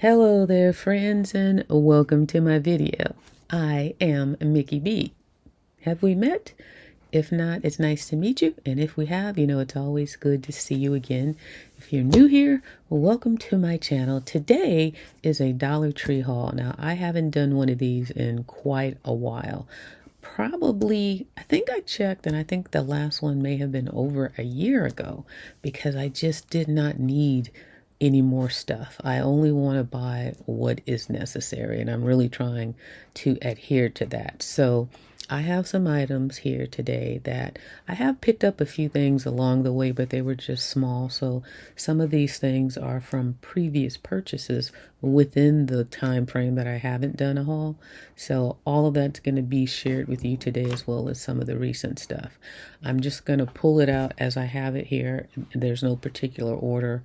Hello there, friends, and welcome to my video. I am Mickey B. Have we met? If not, it's nice to meet you. And if we have, it's always good to see you again. If you're new here, welcome to my channel. Today is a Dollar Tree haul. Now, I haven't done one of these in quite a while. Probably, I think I checked, and I think the last one may have been over a year ago because I just did not need any more stuff. I only want to buy what is necessary, and I'm really trying to adhere to that. So I have some items here today that I have picked up a few things along the way, but they were just small. So some of these things are from previous purchases within the time frame that I haven't done a haul. So all of that's going to be shared with you today, as well as some of the recent stuff. I'm just going to pull it out as I have it here. There's no particular order.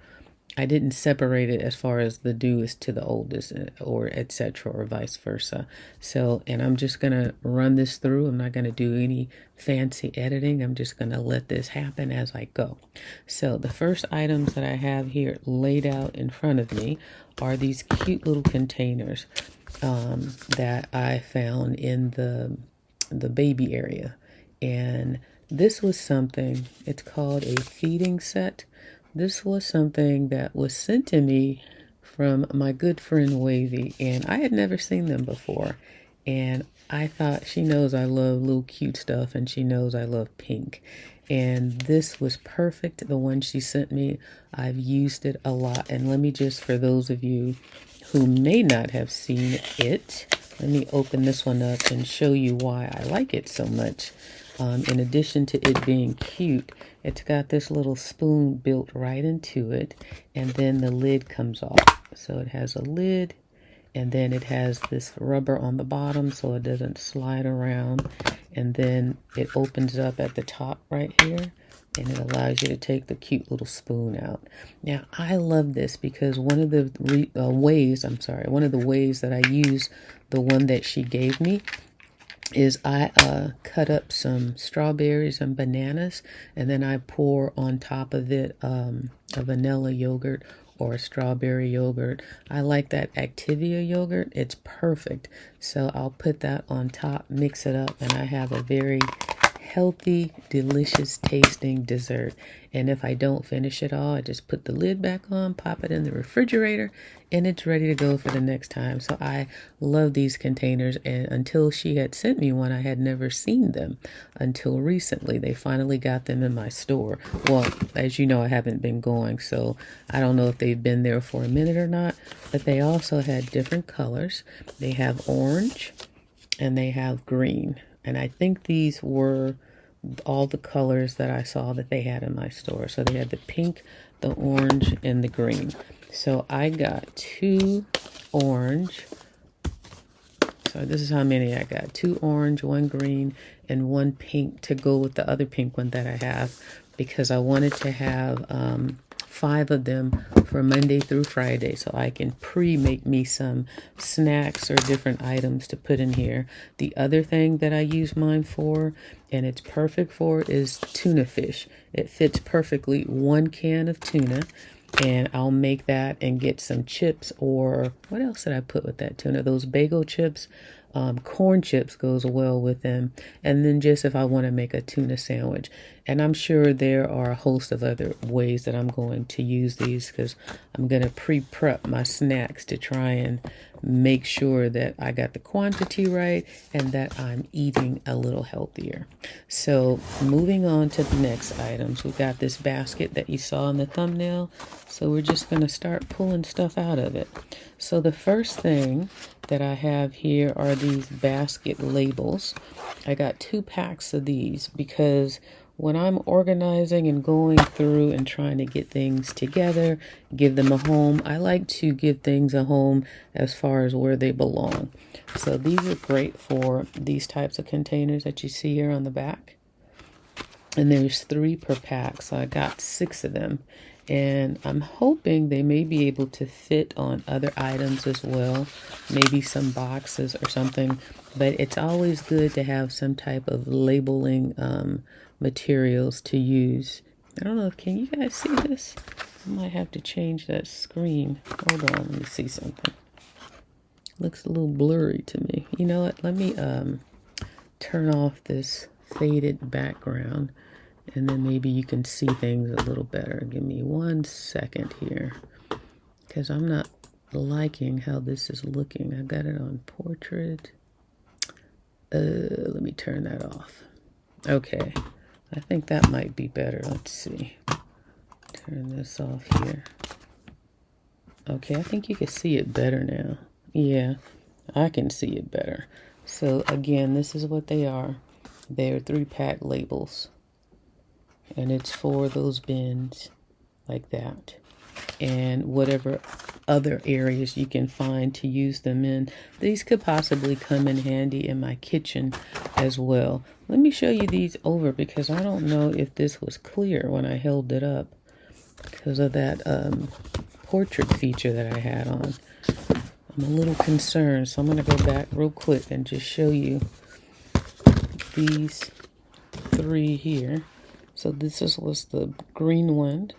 I didn't separate it as far as the newest to the oldest or etc. or vice versa. So, and I'm just going to run this through. I'm not going to do any fancy editing. I'm just going to let this happen as I go. So the first items that I have here laid out in front of me are these cute little containers that I found in the baby area. And this was something, it's called a feeding set. This was something that was sent to me from my good friend Wavy, and I had never seen them before. And I thought, she knows I love little cute stuff, and she knows I love pink. And this was perfect, the one she sent me. I've used it a lot. And let me just, for those of you who may not have seen it, let me open this one up and show you why I like it so much. In addition to it being cute, it's got this little spoon built right into it, and then the lid comes off. So it has a lid, and then it has this rubber on the bottom so it doesn't slide around, and then it opens up at the top right here, and it allows you to take the cute little spoon out. Now, I love this because one of the ways that I use the one that she gave me is I cut up some strawberries and bananas, and then I pour on top of it a vanilla yogurt or a strawberry yogurt. I like that Activia yogurt. It's perfect. So I'll put that on top, mix it up, and I have a very healthy, delicious tasting dessert. And if I don't finish it all, I just put the lid back on, pop it in the refrigerator, and it's ready to go for the next time. So I love these containers, and until she had sent me one, I had never seen them until recently. They finally got them in my store. Well, as you know, I haven't been going, so I don't know if they've been there for a minute or not, but they also had different colors. They have orange and they have green. And I think these were all the colors that I saw that they had in my store. So they had the pink, the orange, and the green. So I got 2 orange. So this is how many I got. 2 orange, 1 green, and 1 pink to go with the other pink one that I have, because I wanted to have 5 of them for Monday through Friday, so I can pre-make me some snacks or different items to put in here. The other thing that I use mine for, and it's perfect for, is tuna fish. It fits perfectly 1 can of tuna, and I'll make that and get some chips, or what else did I put with that tuna? Those bagel chips. Corn chips goes well with them, and then just if I want to make a tuna sandwich. And I'm sure there are a host of other ways that I'm going to use these, because I'm going to pre-prep my snacks to try and make sure that I got the quantity right and that I'm eating a little healthier. So moving on to the next items, we got this basket that you saw in the thumbnail. So we're just going to start pulling stuff out of it. So the first thing that I have here are these basket labels. I got 2 packs of these because when I'm organizing and going through and trying to get things together, give them a home, I like to give things a home as far as where they belong. So these are great for these types of containers that you see here on the back. And there's 3 per pack, so I got 6 of them. And I'm hoping they may be able to fit on other items as well, maybe some boxes or something. But it's always good to have some type of labeling materials to use I don't know if, can you guys see this? I might have to change that screen. Hold on, let me see something. Looks a little blurry to me. You know what? Let me turn off this faded background, and then maybe you can see things a little better. Give me 1 second here, because I'm not liking how this is looking. I got it on portrait. Let me turn that off. Okay, I think that might be better. Let's see. Turn this off here. Okay, I think you can see it better now. Yeah, I can see it better. So again, this is what they are. They're 3-pack labels. And it's for those bins like that. And whatever other areas you can find to use them in. These could possibly come in handy in my kitchen as well. Let me show you these over, because I don't know if this was clear when I held it up because of that portrait feature that I had on. I'm a little concerned, so I'm going to go back real quick and just show you these 3 here. So this was the green one,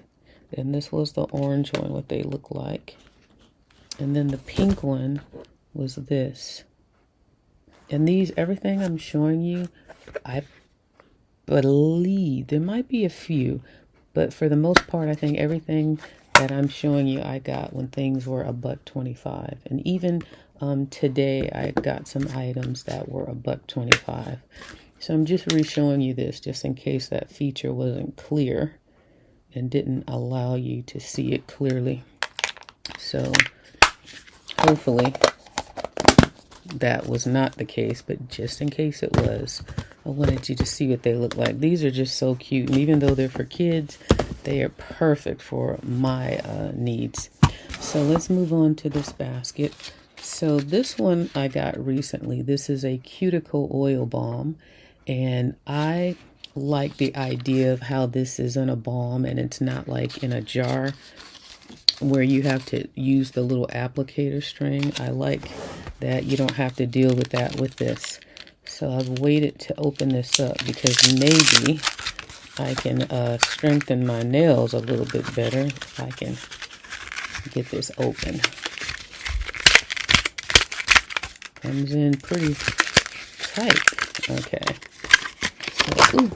and this was the orange one, what they look like. And then the pink one was this. And these, everything I'm showing you, I believe, there might be a few, but for the most part, I think everything that I'm showing you, I got when things were $1.25. And even today, I got some items that were $1.25. So I'm just re-showing you this just in case that feature wasn't clear and didn't allow you to see it clearly. So hopefully that was not the case, but just in case it was, I wanted you to see what they look like. These are just so cute, and even though they're for kids, they are perfect for my needs. So let's move on to this basket. So this one I got recently. This is a cuticle oil balm, and I like the idea of how this is in a balm and it's not like in a jar where you have to use the little applicator string. I like that you don't have to deal with that with this. So I've waited to open this up because maybe I can strengthen my nails a little bit better if I can get this open. Comes in pretty tight. Okay. So, ooh,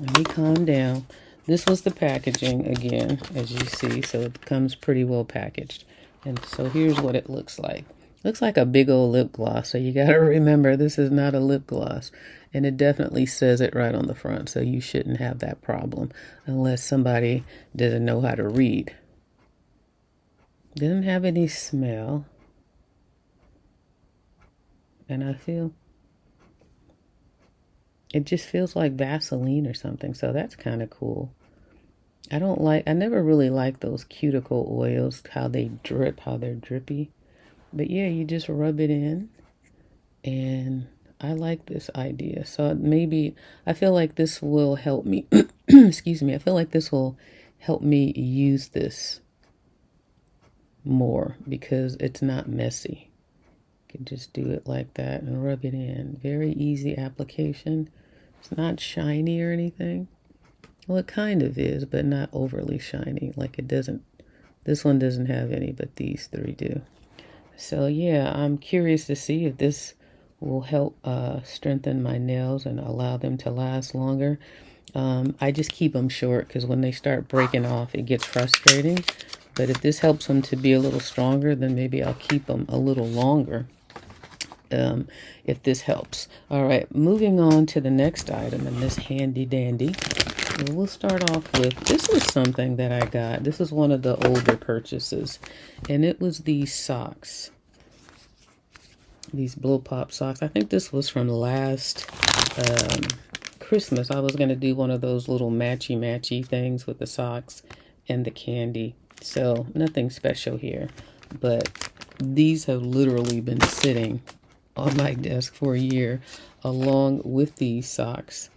let me calm down. This was the packaging again, as you see, so it comes pretty well packaged. And so here's what it looks like. Looks like a big old lip gloss, so you got to remember this is not a lip gloss. And it definitely says it right on the front, so you shouldn't have that problem unless somebody doesn't know how to read. Didn't have any smell. And I feel it just feels like Vaseline or something, so that's kind of cool. I never really liked those cuticle oils, how they drip, how they're drippy. But yeah, you just rub it in, and I like this idea. So maybe, I feel like this will help me, excuse me, I feel like this will help me use this more because it's not messy. You can just do it like that and rub it in. Very easy application. It's not shiny or anything. Well, it kind of is, but not overly shiny. Like it doesn't, this one doesn't have any, but these 3 do. So yeah, I'm curious to see if this will help strengthen my nails and allow them to last longer. I just keep them short because when they start breaking off, it gets frustrating. But if this helps them to be a little stronger, then maybe I'll keep them a little longer. If this helps. All right, moving on to the next item in this handy dandy. We'll start off with, this was something that I got. This is one of the older purchases, and it was these socks. These blow pop socks. I think this was from last Christmas. I was going to do one of those little matchy things with the socks and the candy. So nothing special here, but these have literally been sitting on my desk for a year along with these socks,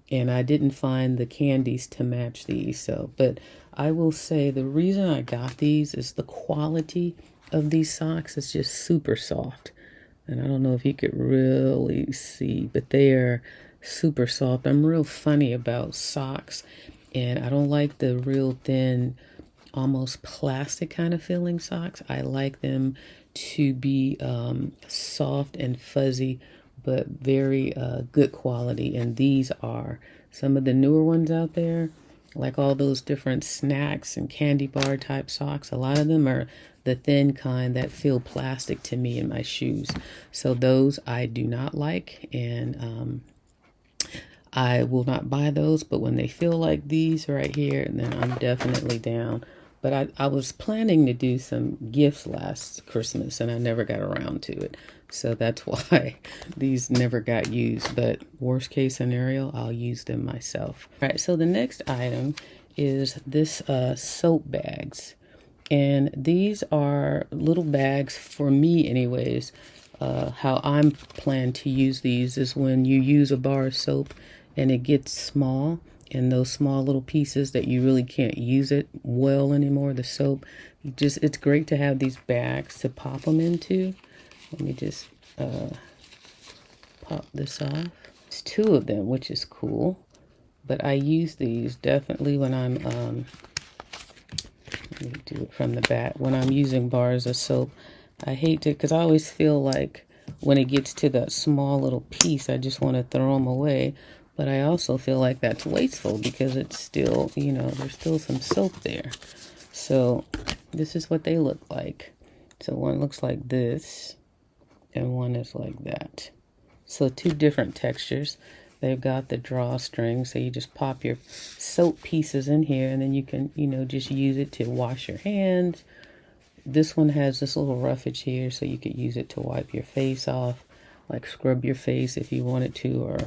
and I didn't find the candies to match these. So, but I will say the reason I got these is the quality of these socks is just super soft. And I don't know if you could really see, but they are super soft. I'm real funny about socks And I don't like the real thin, almost plastic kind of feeling socks. I like them to be soft and fuzzy, but very good quality. And these are some of the newer ones out there, like all those different snacks and candy bar type socks. A lot of them are the thin kind that feel plastic to me in my shoes. So those I do not like, and I will not buy those. But when they feel like these right here, then I'm definitely down. But I was planning to do some gifts last Christmas, and I never got around to it. So that's why these never got used. But worst case scenario, I'll use them myself. All right, so the next item is this soap bags. And these are little bags for me anyways. How I'm planning to use these is when you use a bar of soap and it gets small, and those small little pieces that you really can't use it well anymore, the soap, it's great to have these bags to pop them into. Let me just pop this off. It's 2 of them, which is cool. But I use these definitely when I'm, let me do it from the back. When I'm using bars of soap, I hate to, because I always feel like when it gets to that small little piece, I just want to throw them away. But I also feel like that's wasteful because it's still, you know, there's still some soap there. So this is what they look like. So one looks like this and one is like that. So 2 different textures. They've got the drawstring, so you just pop your soap pieces in here and then you can, you know, just use it to wash your hands. This one has this little roughage here, so you could use it to wipe your face off, like scrub your face if you wanted to, or,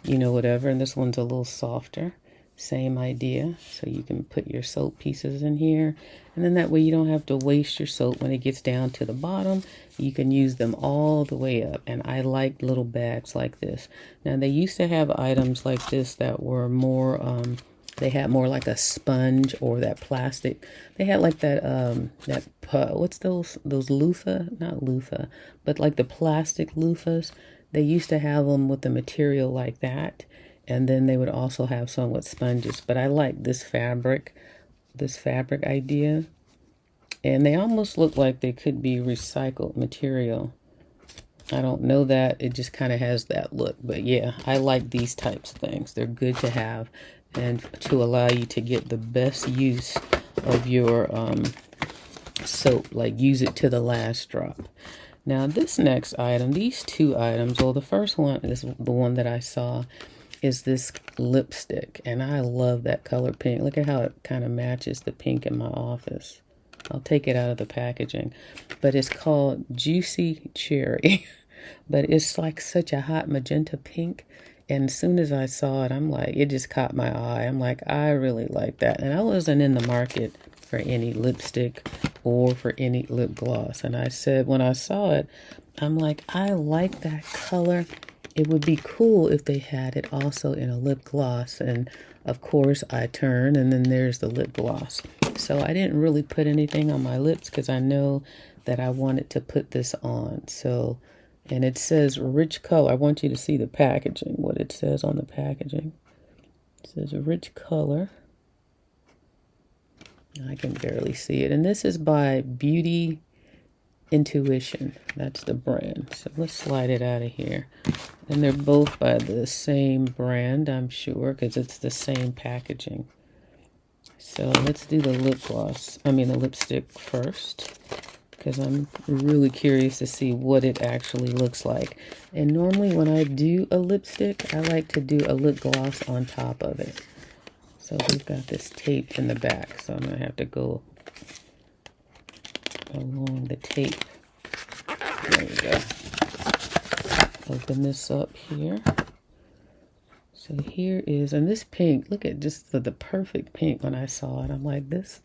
you know, whatever. And this one's a little softer. Same idea. So you can put your soap pieces in here. And then that way you don't have to waste your soap when it gets down to the bottom. You can use them all the way up. And I like little bags like this. Now they used to have items like this that were more, they had more like a sponge or that plastic. They had like that, what's those loofah? Not loofah, but like the plastic loofahs. They used to have them with the material like that. And then they would also have some with sponges. But I like this fabric idea. And they almost look like they could be recycled material. I don't know that. It just kind of has that look. But yeah, I like these types of things. They're good to have and to allow you to get the best use of your soap. Like use it to the last drop. Now this next item, these 2 items, well the first one is the one that I saw, is this lipstick. And I love that color pink. Look at how it kind of matches the pink in my office. I'll take it out of the packaging. But it's called Juicy Cherry. But it's like such a hot magenta pink. And as soon as I saw it, I'm like, it just caught my eye. I'm like, I really like that. And I wasn't in the market for any lipstick or for any lip gloss. And I said, when I saw it, I'm like, I like that color. It would be cool if they had it also in a lip gloss. And of course I turn and then there's the lip gloss. So I didn't really put anything on my lips because I know that I wanted to put this on. So, and it says rich color. I want you to see the packaging, what it says on the packaging. It says rich color. I can barely see it. And this is by Beauty Intuition. That's the brand. So let's slide it out of here. And they're both by the same brand, I'm sure, because it's the same packaging. So let's do the the lipstick first, because I'm really curious to see what it actually looks like. And normally when I do a lipstick, I like to do a lip gloss on top of it. So we've got this tape in the back, so I'm going to have to go along the tape. There we go. Open this up here. So here is, and this pink, look at just the perfect pink when I saw it. I'm like, this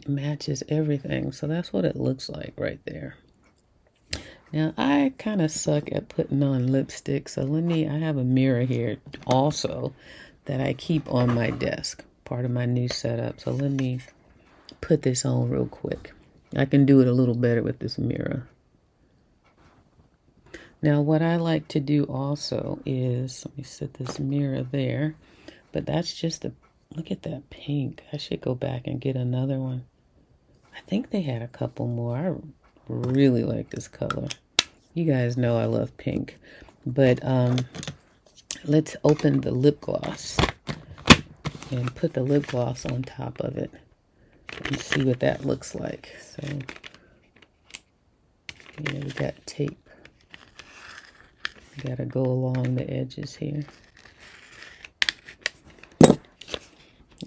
matches everything. So that's what it looks like right there. Now, I kind of suck at putting on lipstick. So I have a mirror here also that I keep on my desk, part of my new setup. So let me put this on real quick. I can do it a little better with this mirror. Now, what I like to do also is, let me set this mirror there. But that's just the, look at that pink. I should go back and get another one. I think they had a couple more. I really like this color. You guys know I love pink. But let's open the lip gloss and put the lip gloss on top of it and see what that looks like. So, yeah, we got tape. We gotta go along the edges here.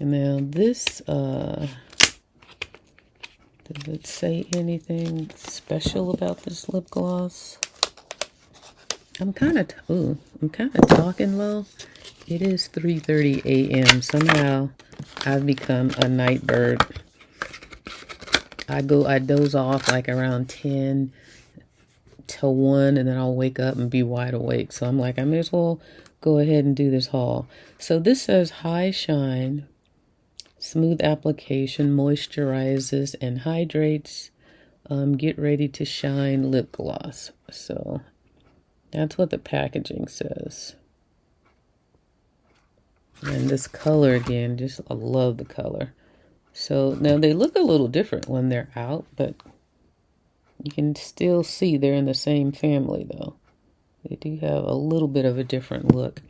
And now this, does it say anything special about this lip gloss? I'm kind of talking low. It is 3:30 a.m. Somehow I've become a night bird. I doze off like around 10 to 1, and then I'll wake up and be wide awake. So I'm like, I may as well go ahead and do this haul. So this says high shine, smooth application, moisturizes and hydrates. Get ready to shine lip gloss. So that's what the packaging says. And this color again, just I love the color. So now they look a little different when they're out, but you can still see they're in the same family though. They do have a little bit of a different look.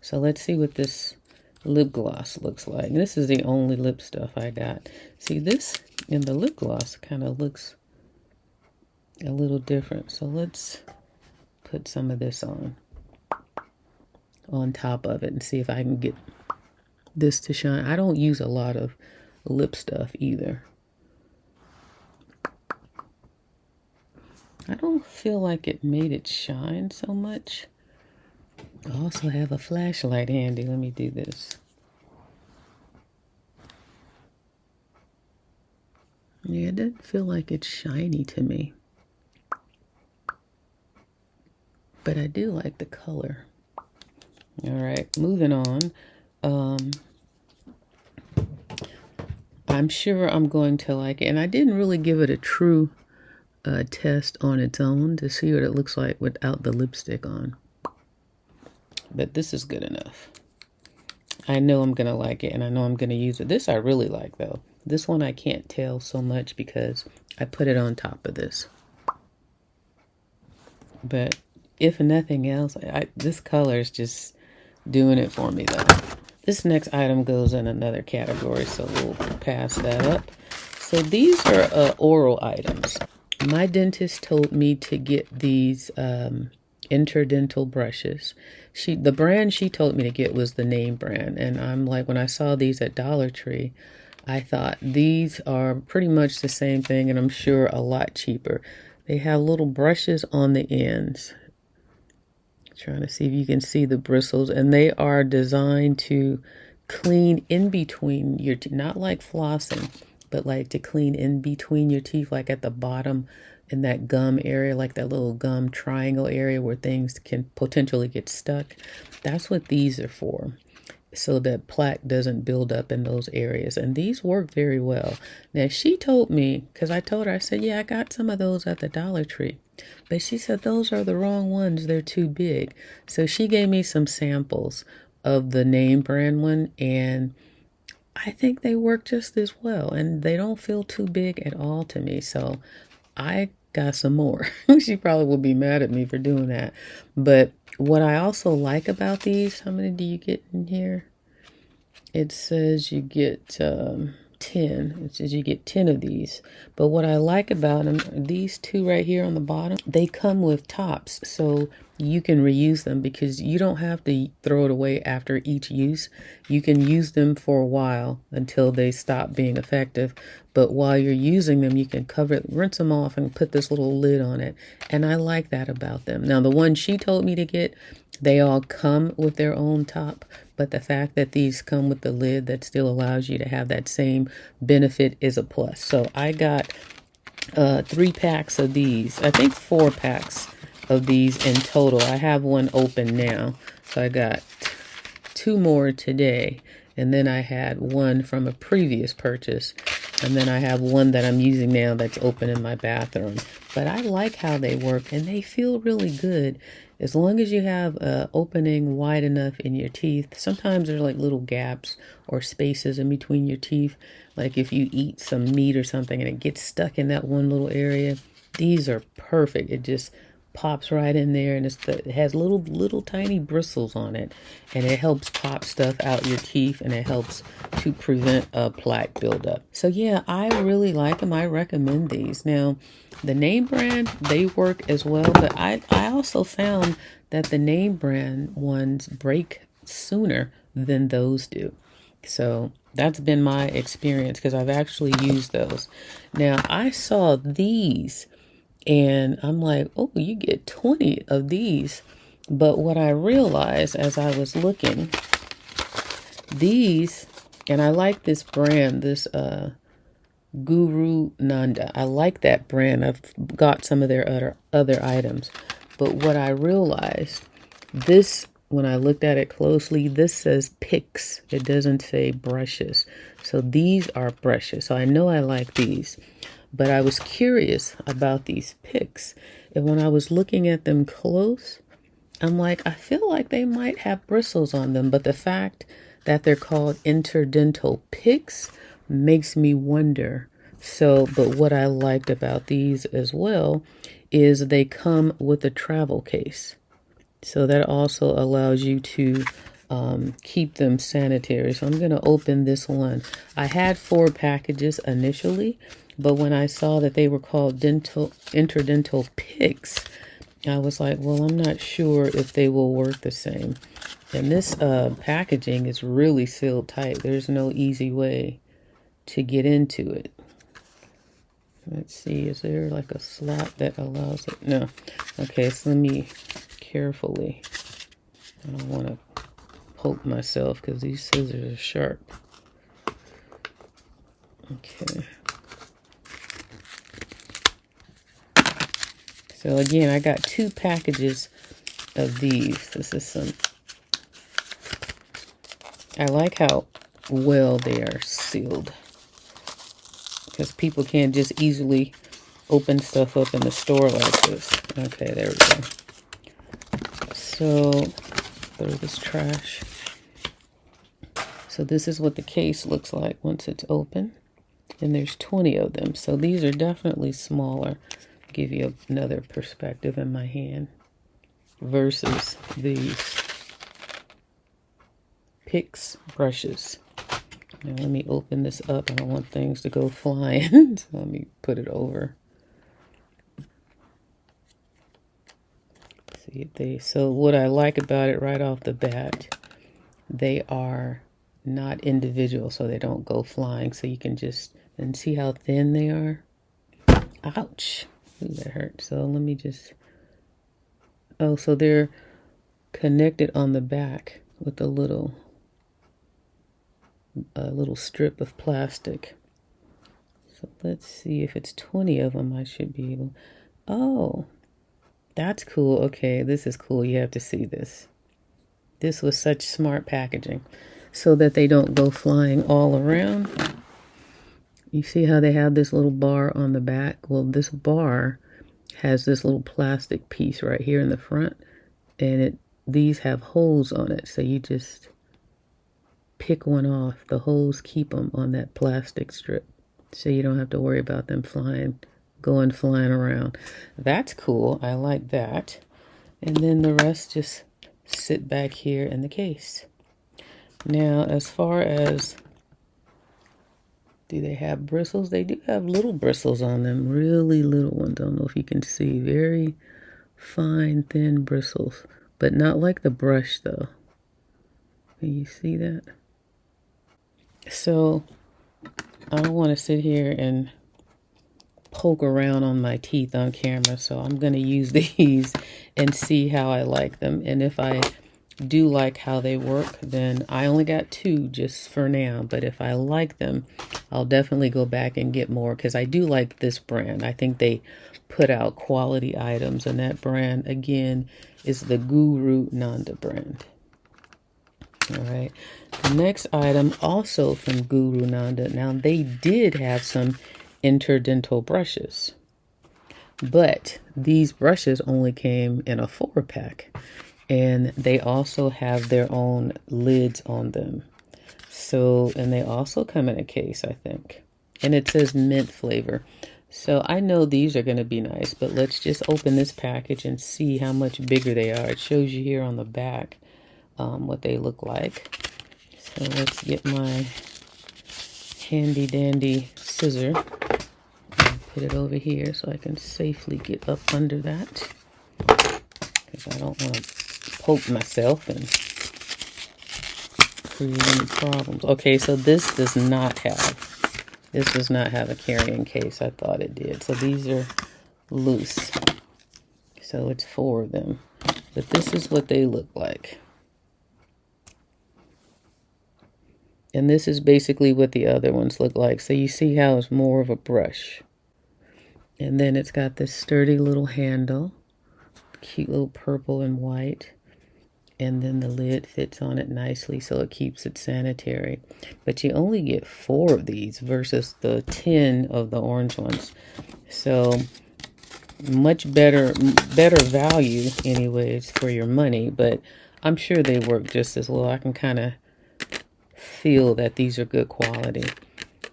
So let's see what this lip gloss looks like. This is the only lip stuff I got. See, this in the lip gloss kind of looks a little different. So let's put some of this on top of it and see if I can get this to shine. I don't use a lot of lip stuff either. I don't feel like it made it shine so much. I also have a flashlight handy. Let me do this. Yeah, it doesn't feel like it's shiny to me. But I do like the color. All right, moving on. I'm sure I'm going to like it. And I didn't really give it a true test on its own to see what it looks like without the lipstick on. But this is good enough. I know I'm going to like it, and I know I'm going to use it. This I really like, though. This one I can't tell so much because I put it on top of this. But if nothing else, this color is just doing it for me, though. This next item goes in another category, so we'll pass that up. So these are oral items. My dentist told me to get these interdental brushes. The brand she told me to get was the name brand. And I'm like, when I saw these at Dollar Tree, I thought these are pretty much the same thing, and I'm sure a lot cheaper. They have little brushes on the ends. Trying to see if you can see the bristles, and they are designed to clean in between your teeth, not like flossing, but like to clean in between your teeth, like at the bottom in that gum area, like that little gum triangle area where things can potentially get stuck. That's what these are for, so that plaque doesn't build up in those areas. And these work very well. Now, she told me, because I told her, I said, yeah, I got some of those at the Dollar Tree. But she said, those are the wrong ones. They're too big. So she gave me some samples of the name brand one, and I think they work just as well. And they don't feel too big at all to me. So I got some more. She probably will be mad at me for doing that. But what I also like about these, how many do you get in here? It says you get 10. It says you get 10 of these. But what I like about them, these two right here on the bottom, they come with tops. So you can reuse them because you don't have to throw it away after each use. You can use them for a while until they stop being effective. But while you're using them, you can rinse them off and put this little lid on it. And I like that about them. Now, the one she told me to get, they all come with their own top. But the fact that these come with the lid that still allows you to have that same benefit is a plus. So I got 3 packs of these. I think 4 packs of these in total. I have one open now. So I got 2 more today. And then I had one from a previous purchase. And then I have one that I'm using now that's open in my bathroom. But I like how they work, and they feel really good. As long as you have an opening wide enough in your teeth. Sometimes there's like little gaps or spaces in between your teeth. Like if you eat some meat or something and it gets stuck in that one little area. These are perfect. It just pops right in there, and it has little tiny bristles on it, and it helps pop stuff out your teeth, and it helps to prevent a plaque buildup. So yeah, I really like them. I recommend these. Now the name brand, they work as well, but I also found that the name brand ones break sooner than those do. So that's been my experience because I've actually used those. Now I saw these and I'm like, oh, you get 20 of these. But what I realized as I was looking, these, and I like this brand, this Guru Nanda. I like that brand. I've got some of their other items. But what I realized, this, when I looked at it closely, this says picks. It doesn't say brushes. So these are brushes. So I know I like these. But I was curious about these picks. And when I was looking at them close, I'm like, I feel like they might have bristles on them. But the fact that they're called interdental picks makes me wonder. So, but what I liked about these as well is they come with a travel case. So that also allows you to keep them sanitary. So I'm going to open this one. I had 4 packages initially, but when I saw that they were called interdental picks, I was like, well, I'm not sure if they will work the same. And this packaging is really sealed tight. There's no easy way to get into it. Let's see, is there like a slot that allows it? No. Okay, so let me carefully. I don't want to poke myself because these scissors are sharp. Okay. So again, I got 2 packages of these. This is some. I like how well they are sealed, because people can't just easily open stuff up in the store like this. Okay, there we go. So throw this trash. So this is what the case looks like once it's open. And there's 20 of them. So these are definitely smaller. Give you another perspective in my hand versus these picks brushes. Now let me open this up. I don't want things to go flying. So let me put it over. See if they, so what I like about it right off the bat, they are not individual, so they don't go flying. So you can just, and see how thin they are. Ouch. Ooh, that hurt. So let me just, oh, so they're connected on the back with a little strip of plastic. So let's see, if it's 20 of them, I should be able, oh, that's cool. Okay, this is cool. You have to see this. This was such smart packaging so that they don't go flying all around. You see how they have this little bar on the back? Well, this bar has this little plastic piece right here in the front, and these have holes on it. So you just pick one off. The holes keep them on that plastic strip, so you don't have to worry about them going flying around. That's cool. I like that. And then the rest just sit back here in the case. Now, as far as, do they have bristles? They do have little bristles on them, really little ones. I don't know if you can see, very fine, thin bristles, but not like the brush though. Can you see that? So I don't want to sit here and poke around on my teeth on camera, so I'm going to use these and see how I like them. And if I do like how they work, then I only got 2 just for now, but if I like them, I'll definitely go back and get more, because I do like this brand. I think they put out quality items, and that brand again is the Guru Nanda brand. All right. The next item, also from Guru Nanda. Now, they did have some interdental brushes, but these brushes only came in a 4-pack, and they also have their own lids on them. So, and they also come in a case, I think, and it says mint flavor. So I know these are going to be nice, but let's just open this package and see how much bigger they are. It shows you here on the back what they look like. So let's get my handy dandy scissor and put it over here so I can safely get up under that, because I don't want to poke myself and create any problems. Okay, so this does not have a carrying case. I thought it did. So these are loose. So it's 4 of them. But this is what they look like. And this is basically what the other ones look like. So you see how it's more of a brush. And then it's got this sturdy little handle. Cute little purple and white. And then the lid fits on it nicely so it keeps it sanitary. But you only get 4 of these versus the 10 of the orange ones. So much better value anyways for your money. But I'm sure they work just as well. I can kind of feel that these are good quality,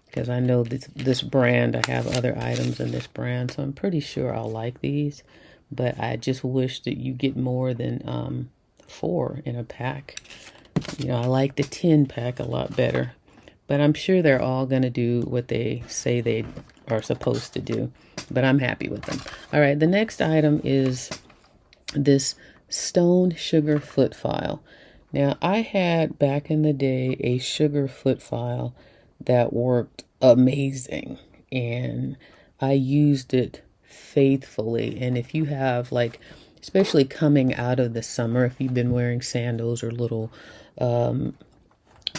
because I know this brand, I have other items in this brand, so I'm pretty sure I'll like these. But I just wish that you get more than 4 in a pack. You know, I like the 10-pack a lot better, but I'm sure they're all going to do what they say they are supposed to do, but I'm happy with them. All right, the next item is this stone sugar foot file. Now, I had back in the day a sugar foot file that worked amazing, and I used it faithfully. And if you have, like, especially coming out of the summer, if you've been wearing sandals or little,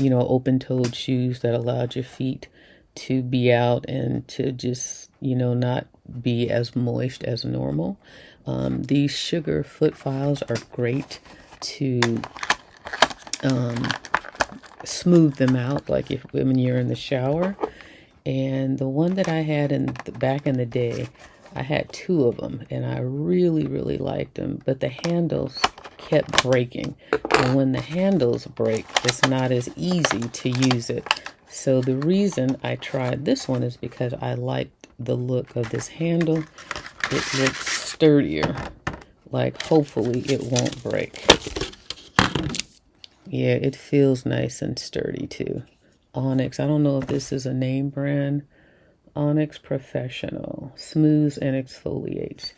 open-toed shoes that allowed your feet to be out and to just, not be as moist as normal, these sugar foot files are great to smooth them out, like when you're in the shower. And the one that I had back in the day, I had 2 of them, and I really, really liked them, but the handles kept breaking. And when the handles break, it's not as easy to use it. So the reason I tried this one is because I liked the look of this handle. It looks sturdier. Like, hopefully it won't break. Yeah, it feels nice and sturdy too. Onyx, I don't know if this is a name brand. Onyx Professional, smooths and exfoliates.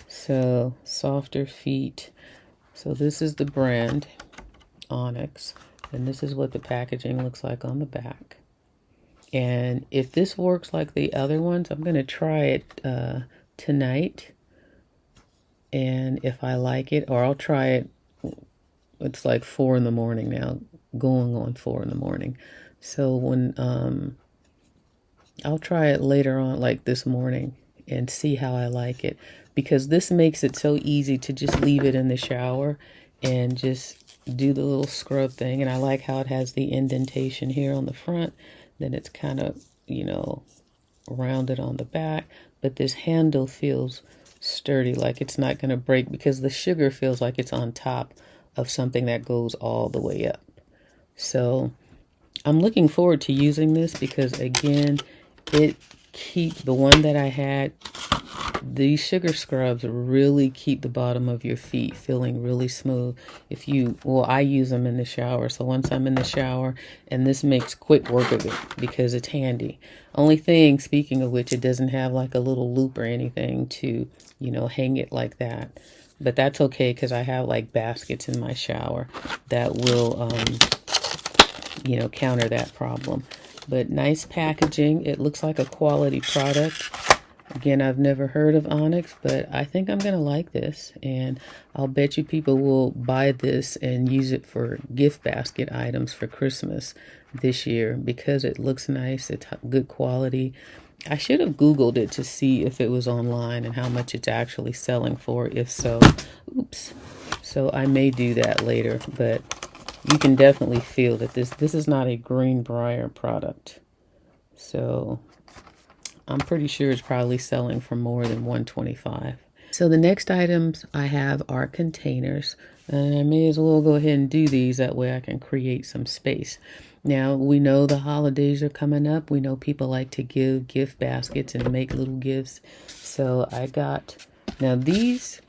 So, softer feet. So this is the brand, Onyx. And this is what the packaging looks like on the back. And if this works like the other ones, I'm going to try it tonight. And if I like it, or I'll try it. It's like 4 in the morning now, going on 4 in the morning. So when I'll try it later on, like this morning, and see how I like it, because this makes it so easy to just leave it in the shower and just do the little scrub thing. And I like how it has the indentation here on the front, then it's kind of, rounded on the back, but this handle feels sturdy, like it's not going to break, because the sugar feels like it's on top of something that goes all the way up. So I'm looking forward to using this, because again, the one that I had, these sugar scrubs really keep the bottom of your feet feeling really smooth. I use them in the shower. So once I'm in the shower, and this makes quick work of it because it's handy. Only thing, speaking of which, it doesn't have like a little loop or anything to, hang it like that. But that's okay, because I have like baskets in my shower that will, counter that problem. But nice packaging. It looks like a quality product. Again, I've never heard of Onyx, but I think I'm going to like this. And I'll bet you people will buy this and use it for gift basket items for Christmas this year, because it looks nice. It's good quality. I should have Googled it to see if it was online and how much it's actually selling for, if so. Oops. So I may do that later. But you can definitely feel that this is not a Greenbrier product. So I'm pretty sure it's probably selling for more than $125. So the next items I have are containers. And I may as well go ahead and do these. That way I can create some space. Now, we know the holidays are coming up. We know people like to give gift baskets and make little gifts. So I got, now these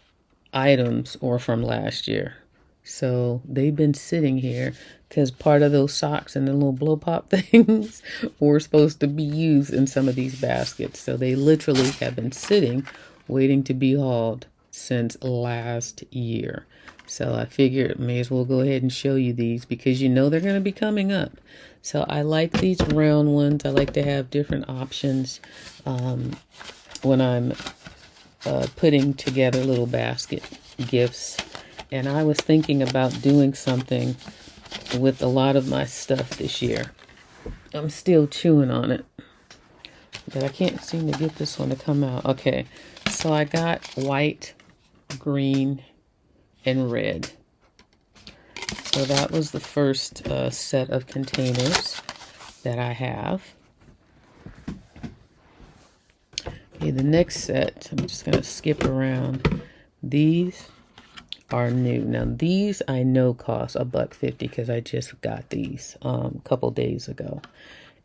items are from last year. So they've been sitting here because part of those socks and the little blow pop things were supposed to be used in some of these baskets. So they literally have been sitting, waiting to be hauled since last year. So I figured may as well go ahead and show you these because you know they're going to be coming up. So I like these round ones. I like to have different options when I'm putting together little basket gifts. And I was thinking about doing something with a lot of my stuff this year. I'm still chewing on it, but I can't seem to get this one to come out. Okay, so I got white, green, and red. So that was the first set of containers that I have. Okay, the next set, I'm just going to skip around. These are new. Now these I know cost $1.50 because I just got these a couple days ago.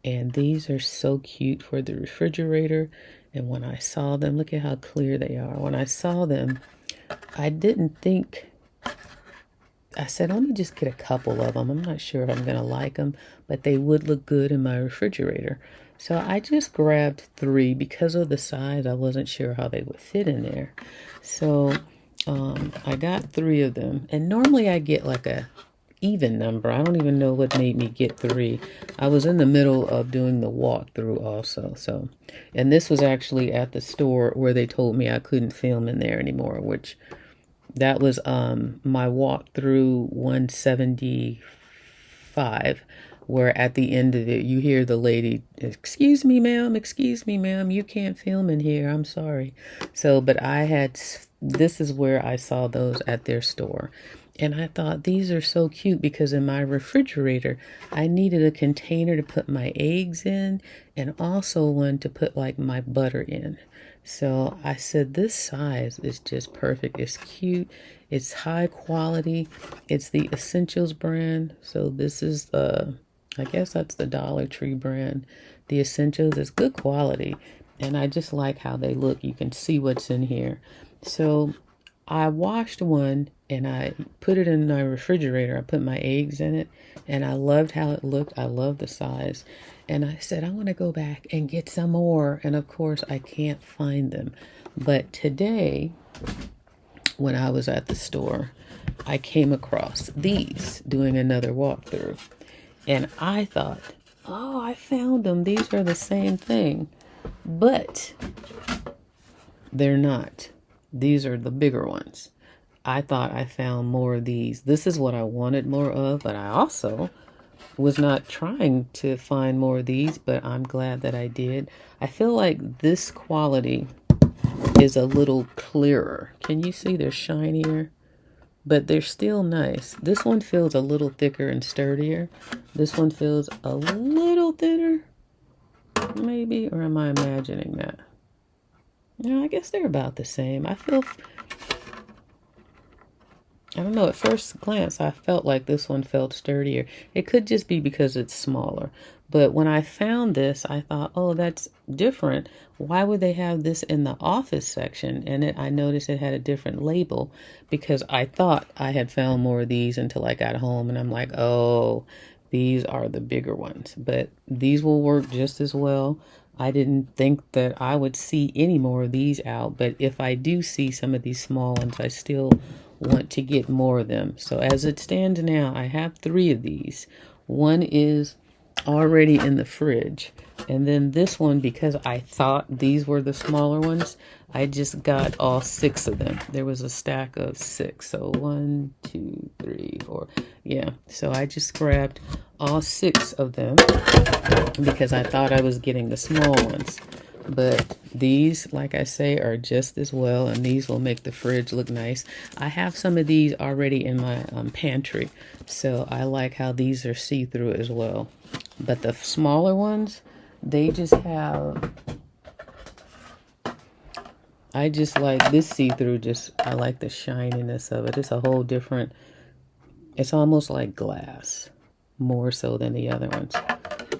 And these are so cute for the refrigerator. And when I saw them, look at how clear they are. When I saw them, I didn't think, I said, let me just get a couple of them. I'm not sure if I'm going to like them, but they would look good in my refrigerator. So I just grabbed 3 because of the size. I wasn't sure how they would fit in there. So I got 3 of them. And normally I get like a even number. I don't even know what made me get 3. I was in the middle of doing the walkthrough also. So, and this was actually at the store where they told me I couldn't film in there anymore, which that was my walkthrough 175, where at the end of it you hear the lady, excuse me ma'am, you can't film in here, I'm sorry. So, but this is where I saw those at their store. And I thought these are so cute because in my refrigerator, I needed a container to put my eggs in and also one to put like my butter in. So I said, this size is just perfect. It's cute. It's high quality. It's the Essentials brand. So this is I guess that's the Dollar Tree brand. The Essentials is good quality. And I just like how they look. You can see what's in here. So I washed one and I put it in my refrigerator. I put my eggs in it and I loved how it looked. I love the size. And I said, I want to go back and get some more. And of course, I can't find them. But today, when I was at the store, I came across these doing another walkthrough. And I thought, oh, I found them. These are the same thing. But they're not. These are the bigger ones. I thought I found more of these. This is what I wanted more of, but I also was not trying to find more of these, but I'm glad that I did. I feel like this quality is a little clearer. Can you see they're shinier? But they're still nice. This one feels a little thicker and sturdier. This one feels a little thinner, maybe, or am I imagining that? No, I guess they're about the same. I don't know, at first glance, I felt like this one felt sturdier. It could just be because it's smaller. But when I found this, I thought, oh, that's different. Why would they have this in the office section? And I noticed it had a different label because I thought I had found more of these until I got home. And I'm like, oh, these are the bigger ones. But these will work just as well. I didn't think that I would see any more of these out. But if I do see some of these small ones, I still want to get more of them. So as it stands now, I have 3 of these. One is already in the fridge. And then this one, because I thought these were the smaller ones, I just got all 6 of them. There was a stack of 6. So 1, 2, 3, 4. Yeah. So I just grabbed all 6 of them because I thought I was getting the small ones. But these, like I say, are just as well, and these will make the fridge look nice. I have some of these already in my pantry, so I like how these are see-through as well. But the smaller ones, they just have, I just like this see-through, I like the shininess of it. It's a whole different, it's almost like glass, more so than the other ones.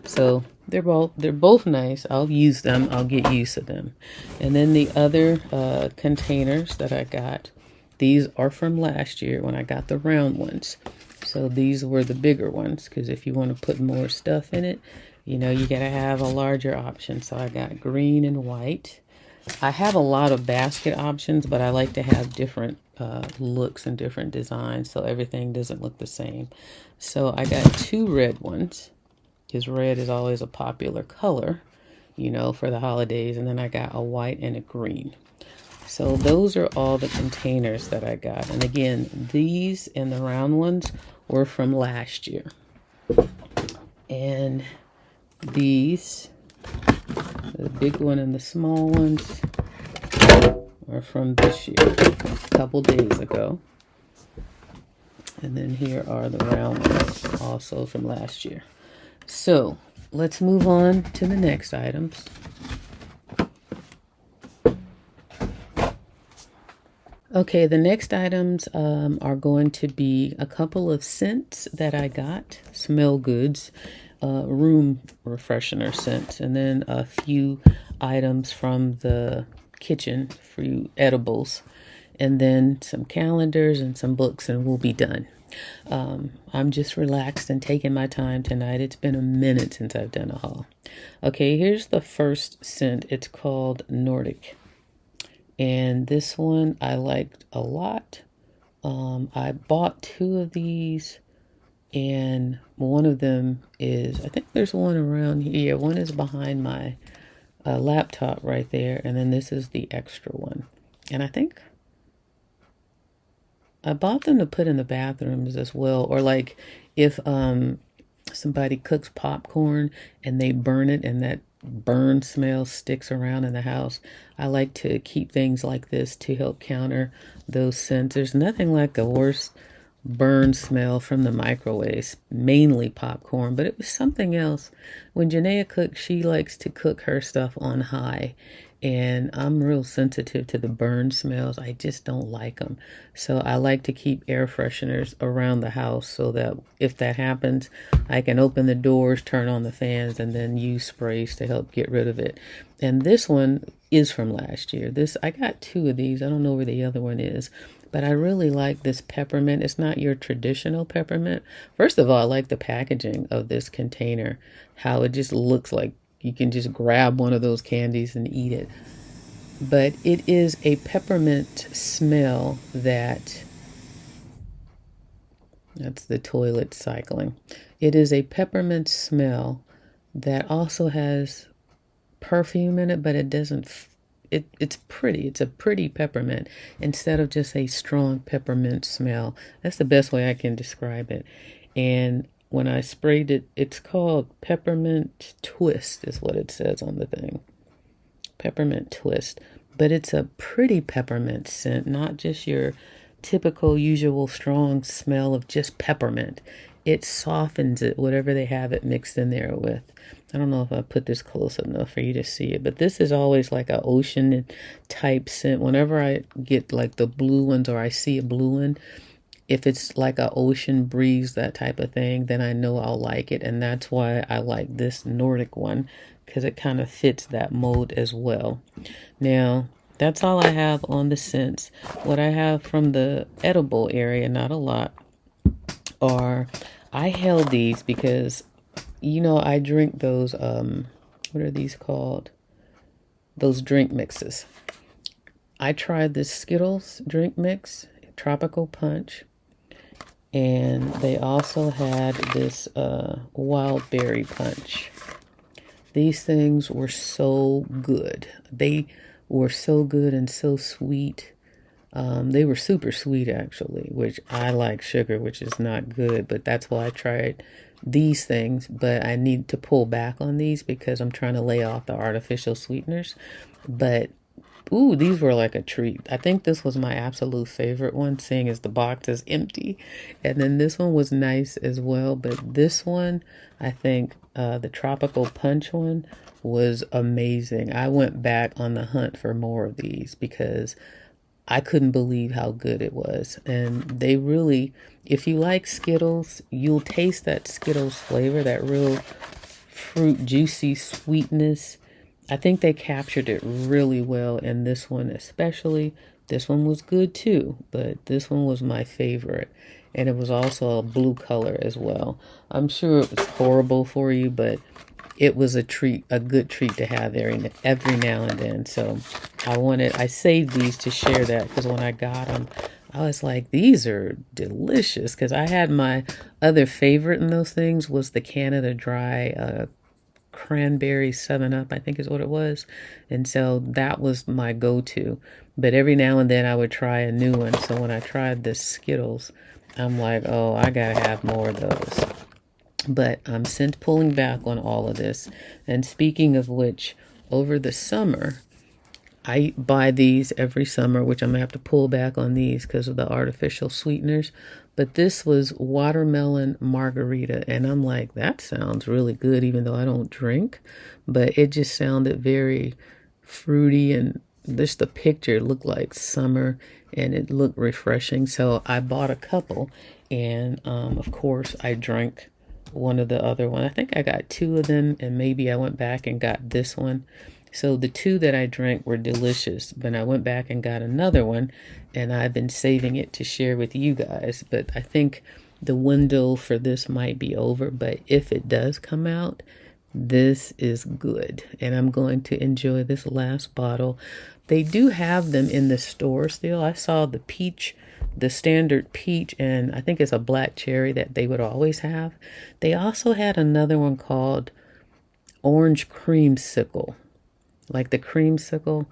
So they're both nice. I'll use them. I'll get used to them. And then the other containers that I got, these are from last year when I got the round ones. So these were the bigger ones, because if you want to put more stuff in it, you know, you gotta have a larger option. So I got green and white. I have a lot of basket options, but I like to have different looks and different designs so everything doesn't look the same. So I got two red ones, because red is always a popular color, you know, for the holidays. And then I got a white and a green. So those are all the containers that I got. And again, these and the round ones were from last year. And these, the big one and the small ones, are from this year, a couple days ago. And then here are the round ones, also from last year. So let's move on to the next items. Okay, the next items are going to be a couple of scents that I got, smell goods, room refreshener scents, and then a few items from the kitchen, few edibles, and then some calendars and some books, and we'll be done. I'm just relaxed and taking my time tonight. It's been a minute since I've done a haul. Okay, here's the first scent. It's called Nordic. And this one I liked a lot. I bought two of these, and one of them is, I think there's one around here. One is behind my laptop right there, and then this is the extra one. And I think I bought them to put in the bathrooms as well, or like if somebody cooks popcorn and they burn it and that burn smell sticks around in the house. I like to keep things like this to help counter those scents. There's nothing like a worse burn smell from the microwaves, mainly popcorn, but it was something else. When Janaea cooks, she likes to cook her stuff on high, and I'm real sensitive to the burn smells. I just don't like them. So I like to keep air fresheners around the house so that if that happens, I can open the doors, turn on the fans, and then use sprays to help get rid of it. And this one is from last year. I got two of these. I don't know where the other one is, but I really like this peppermint. It's not your traditional peppermint. First of all, I like the packaging of this container, how it just looks like you can just grab one of those candies and eat it. But it is a peppermint smell that's the toilet cycling. It is a peppermint smell that also has perfume in it, but it doesn't, it's pretty. It's a pretty peppermint instead of just a strong peppermint smell. That's the best way I can describe it. And when I sprayed it, it's called Peppermint Twist is what it says on the thing. Peppermint Twist. But it's a pretty peppermint scent, not just your typical, usual strong smell of just peppermint. It softens it, whatever they have it mixed in there with. I don't know if I put this close enough for you to see it, but this is always like a ocean type scent. Whenever I get like the blue ones or I see a blue one, if it's like a ocean breeze, that type of thing, then I know I'll like it. And that's why I like this Nordic one, because it kind of fits that mold as well. Now, that's all I have on the scents. What I have from the edible area, not a lot, are, I held these because, you know, I drink those, what are these called? Those drink mixes. I tried this Skittles drink mix, Tropical Punch. And they also had this wild berry punch. These things were so good. They were so good and so sweet. They were super sweet, actually, which I like sugar, which is not good. But that's why I tried these things, but I need to pull back on these because I'm trying to lay off the artificial sweeteners. But ooh, these were like a treat. I think this was my absolute favorite one, seeing as the box is empty. And then this one was nice as well. But this one, I think the Tropical Punch one was amazing. I went back on the hunt for more of these because I couldn't believe how good it was. And they really, if you like Skittles, you'll taste that Skittles flavor, that real fruit, juicy sweetness. I think they captured it really well in this one, especially. This one was good too, but this one was my favorite. And it was also a blue color as well. I'm sure it was horrible for you, but it was a treat, a good treat to have every now and then. So I saved these to share that because when I got them, I was like, these are delicious. Because I had my other favorite in those things was the Canada Dry cranberry 7-Up, I think is what it was. And so that was my go-to. But every now and then I would try a new one. So when I tried the Skittles, I'm like, oh, I gotta have more of those. But I'm since pulling back on all of this. And speaking of which, over the summer, I buy these every summer, which I'm going to have to pull back on these because of the artificial sweeteners. But this was watermelon margarita. And I'm like, that sounds really good, even though I don't drink. But it just sounded very fruity. And just the picture looked like summer. And it looked refreshing. So I bought a couple. And, of course, I drank one of the other one. I think I got two of them. And maybe I went back and got this one. So the two that I drank were delicious, but I went back and got another one, and I've been saving it to share with you guys. But I think the window for this might be over, but if it does come out, this is good, and I'm going to enjoy this last bottle. They do have them in the store still. I saw the peach, the standard peach, and I think it's a black cherry that they would always have. They also had another one called orange creamsicle, like the creamsicle,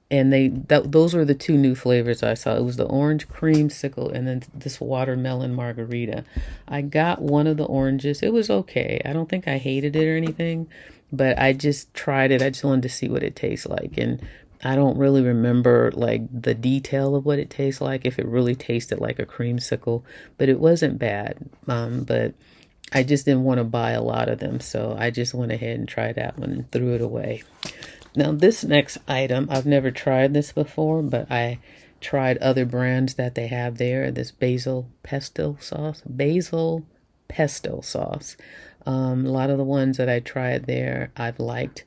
and those were the two new flavors I saw. It was the orange creamsicle and then this watermelon margarita. I got one of the oranges. It was okay. I don't think I hated it or anything, but I just tried it. I just wanted to see what it tastes like, and I don't really remember like the detail of what it tastes like, if it really tasted like a creamsicle, but it wasn't bad. But I just didn't want to buy a lot of them, so I just went ahead and tried that one and threw it away. Now this next item, I've never tried this before, but I tried other brands that they have there. This basil pesto sauce. A lot of the ones that I tried there, I've liked.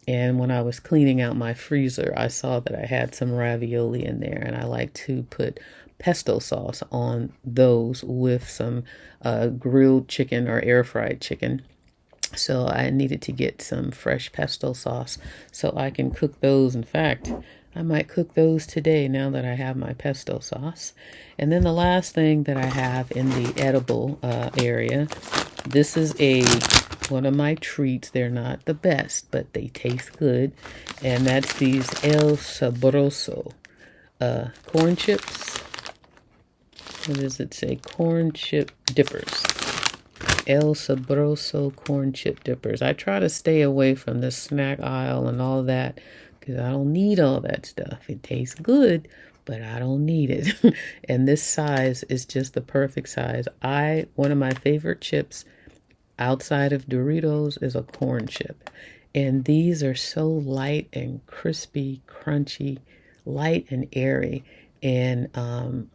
And when I was cleaning out my freezer, I saw that I had some ravioli in there, and I like to put pesto sauce on those with some grilled chicken or air fried chicken. So I needed to get some fresh pesto sauce so I can cook those. In fact, I might cook those today now that I have my pesto sauce. And then the last thing that I have in the edible area, this is one of my treats. They're not the best, but they taste good. And that's these El Sabroso corn chips. What does it say? Corn chip dippers. El Sabroso corn chip dippers. I try to stay away from the snack aisle and all that because I don't need all that stuff. It tastes good, but I don't need it. And this size is just the perfect size. One of my favorite chips outside of Doritos is a corn chip. And these are so light and crispy, crunchy, light and airy. And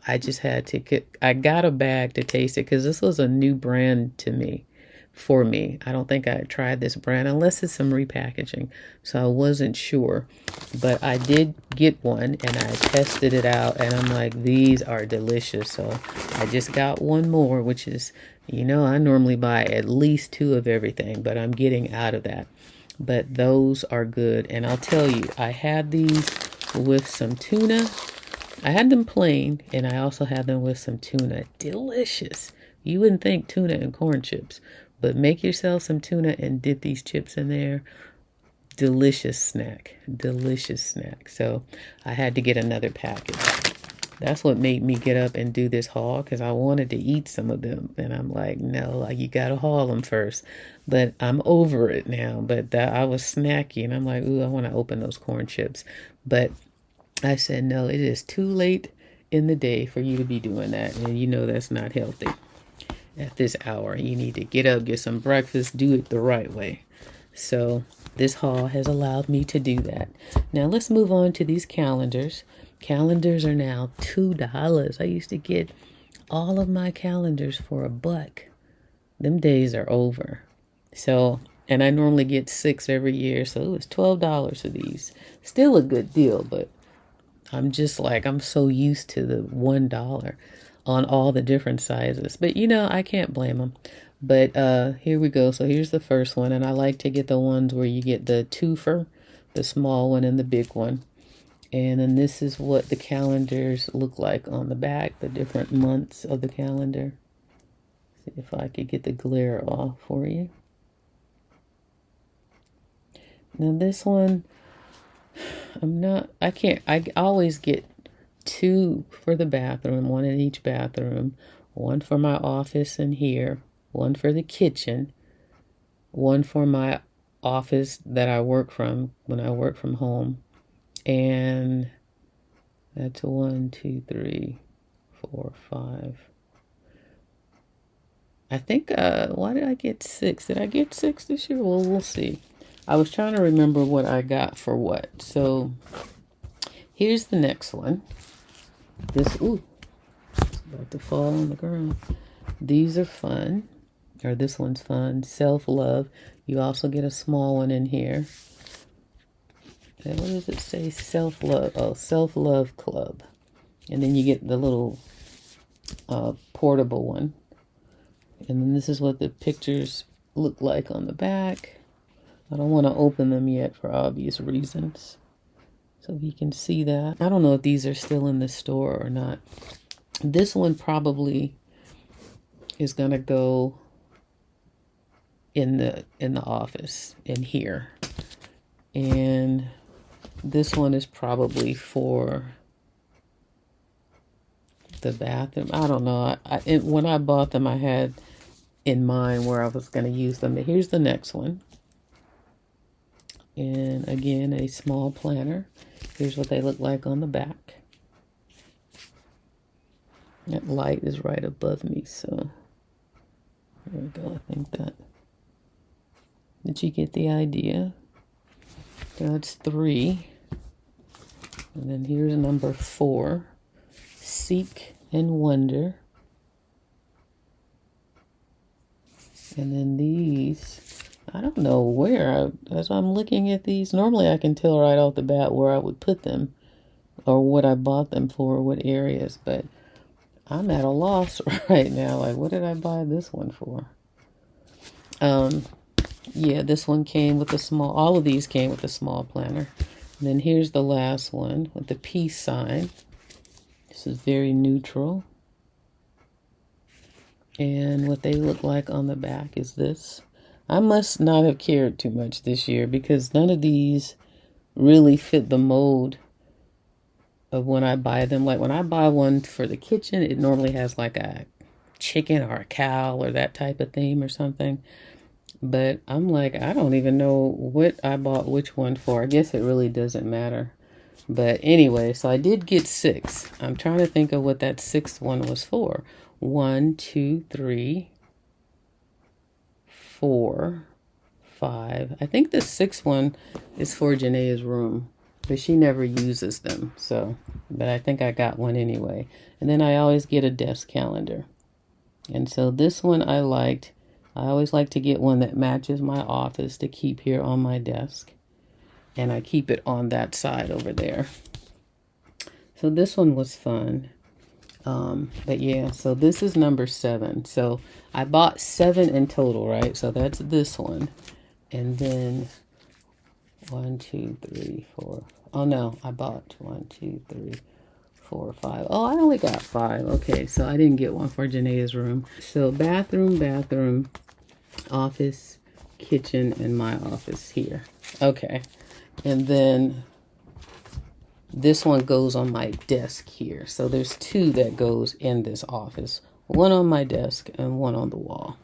I just had to I got a bag to taste it because this was a new brand to me, for me. I don't think I had tried this brand unless it's some repackaging. So I wasn't sure. But I did get one and I tested it out and I'm like, these are delicious. So I just got one more, which is, I normally buy at least two of everything, but I'm getting out of that. But those are good. And I'll tell you, I had these with some tuna. I had them plain, and I also had them with some tuna. Delicious. You wouldn't think tuna and corn chips, but make yourself some tuna and dip these chips in there. Delicious snack. Delicious snack. So I had to get another package. That's what made me get up and do this haul, because I wanted to eat some of them. And I'm like, no, you got to haul them first. But I'm over it now. But I was snacky, and I'm like, ooh, I want to open those corn chips. But I said, no, it is too late in the day for you to be doing that. And you know that's not healthy at this hour. You need to get up, get some breakfast, do it the right way. So this haul has allowed me to do that. Now let's move on to these calendars. Calendars are now $2. I used to get all of my calendars for $1. Them days are over. So, and I normally get 6 every year, so it was $12 for these. Still a good deal, but I'm just like, I'm so used to the $1 on all the different sizes. But you know, I can't blame them. But here we go. So here's the first one, and I like to get the ones where you get the twofer, the small one and the big one. And then this is what the calendars look like on the back, the different months of the calendar. See if I could get the glare off for you. Now this one, I always get 2 for the bathroom, 1 in each bathroom, 1 for my office and here, 1 for the kitchen, 1 for my office that I work from when I work from home. And that's 1, 2, 3, 4, 5. I think, why did I get 6? Did I get 6 this year? Well, we'll see. I was trying to remember what I got for what. So here's the next one. It's about to fall on the ground. These are fun, or this one's fun. Self-love. You also get a small one in here. And what does it say? Self-love. Oh, self-love club. And then you get the little portable one. And then this is what the pictures look like on the back. I don't want to open them yet for obvious reasons. So you can see that. I don't know if these are still in the store or not. This one probably is going to go in the office in here. And this one is probably for the bathroom. I don't know. When I bought them, I had in mind where I was going to use them. But here's the next one. And again, a small planner. Here's what they look like on the back. That light is right above me, so there we go. I think that. Did you get the idea? That's 3. And then here's number 4. Seek and wonder. And then these, I don't know where. As I'm looking at these, normally I can tell right off the bat where I would put them or what I bought them for, what areas, but I'm at a loss right now. Like, what did I buy this one for? Yeah, this one came with a small, all of these came with a small planner. And then here's the last one with the peace sign. This is very neutral. And what they look like on the back is this. I must not have cared too much this year because none of these really fit the mold of when I buy them. Like when I buy one for the kitchen, it normally has like a chicken or a cow or that type of theme or something. But I'm like, I don't even know what I bought which one for. I guess it really doesn't matter. But anyway, so I did get 6. I'm trying to think of what that 6th one was for. 1, 2, 3, 4, 5. I think the 6th one is for Janae's room, but she never uses them. So, but I think I got one anyway. And then I always get a desk calendar. And so this one I liked. I always like to get one that matches my office to keep here on my desk. And I keep it on that side over there. So this one was fun. But yeah, so this is number 7. So I bought 7 in total, right? So that's this one. And then 1, 2, 3, 4. Oh no, I bought 1, 2, 3, 4, 5. Oh, I only got 5. Okay, so I didn't get one for Janae's room. So bathroom, office, kitchen, and my office here. Okay. And then This one goes on my desk here. So there's two that goes in this office. One on my desk and one on the wall.